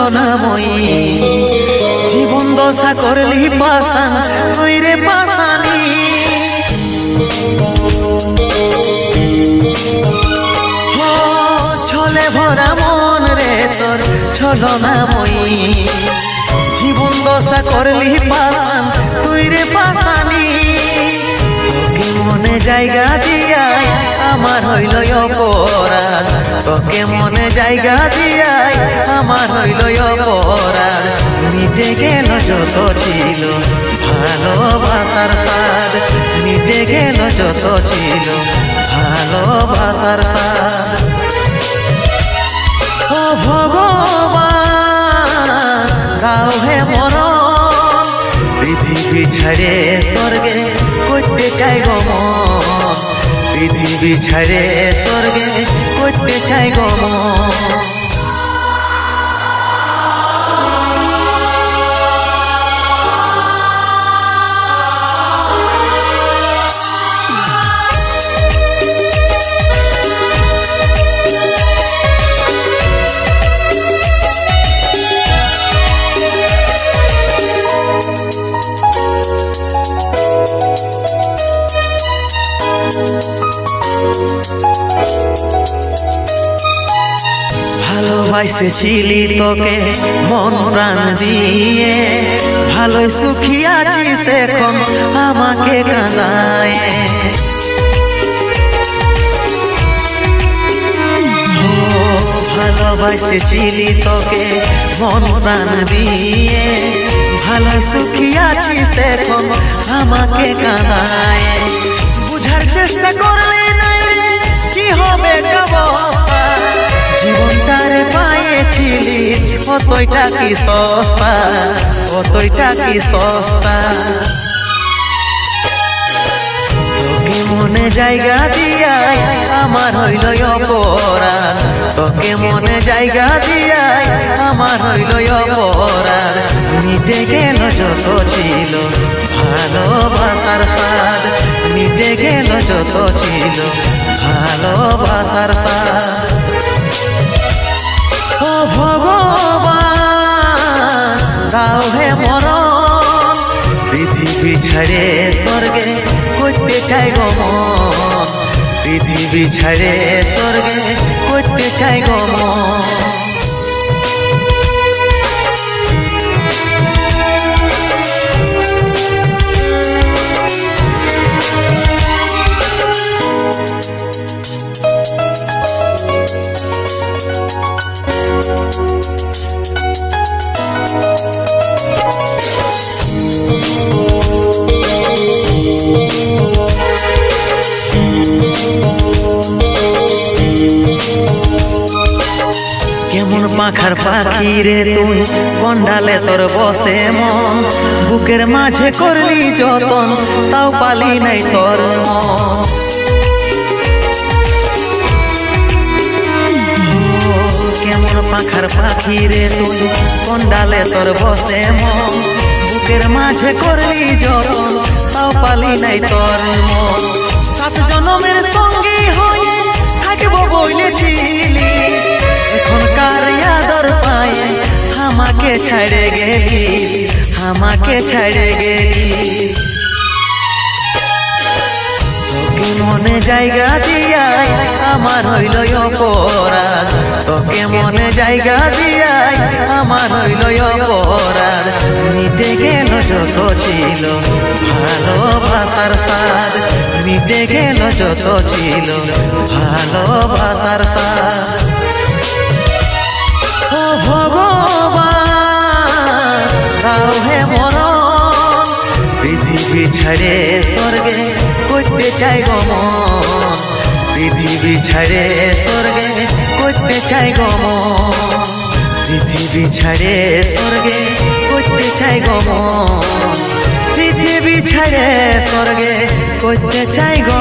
ছলনাময়ী জীবন দশা করলি পাশান তুই রে পাশানি ছলে ভরা মন রে তোর ছলনাময়ী জীবন দশা করলি পাশান তুই রে পাশানি তোকে মনে জায়গা দিয়াই আমার হইল অপরাধ তোকে মনে জায়গা দিয়াই আমার হইল অপরাধ মিটে গেল যত ছিল ভালোবাসার স্বাদ মিটে গেল যত ছিল ভালোবাসার স্বাদ ও ভগবান দাও হে মরণ পৃথিবী ছেড়ে স্বর্গে করতে চাই গো মন পৃথিবী ছেড়ে স্বর্গে করতে চাই গো মন ভালোবাসেছিলি তোকে মন প্রাণ দিয়ে ভালোই সুখী আছিস এখন আমাকে কাঁদায় ভালোবাসেছিলি তোকে মন প্রাণ দিয়ে ভালোই সুখী আছিস এখন আমাকে কাঁদায় বুঝার চেষ্টা করলে কি হবে অবস্থা জীবনটারে পাইছিলি কতইটা কি সস্তা কতইটা কি সস্তা তোকে মনে জায়গা দিয়াই আমার হইল অপরাধ তোকে মনে জায়গা দিয়াই আমার হইল অপরাধ মিটে গেল যত ছিল ভালোবাসার স্বাদ মিটে গেল যত ছিল ভালোবাসার স্বাদ ও ভগবান দাও হে মরণ পৃথিবী ছেড়ে স্বর্গে করতে চাই গো মন পৃথিবী ছেড়ে স্বর্গে করতে চাই গো মন কেমন পাখার পাখি রে তুই কন্ডালে তোর বসে মন বুকের মাঝে করলি যতন তাও পালি নাই তোর মন কেমন পাখার পাখি রে তুই কন্ডালে তোর বসে মন বুকের মাঝে করলি যতন তাও পালি নাই তোর মন সাত জনমের সঙ্গী হয়ে থাকবো বলেছিলি এখনকার আদর পায়ে আমাকে ছেড়ে গেলি আমাকে ছেড়ে গেলি তোকে মনে জায়গা দিয়াই আমার হইল অপরাধ তোকে মনে জায়গা দিয়াই আমার হইল অপরাধ মিটে গেল যত ছিল ভালোবাসার স্বাদ মিটে গেল যত ছিল ভালোবাসার স্বাদ ও ভগবান দাও হে মরণ পৃথিবী ছেড়ে স্বর্গে করতে চাই গো মন পৃথিবী ছেড়ে স্বর্গে করতে চাই গো মন পৃথিবী ছেড়ে স্বর্গে করতে চাই গো মন পৃথিবী ছেড়ে স্বর্গে করতে চাই গো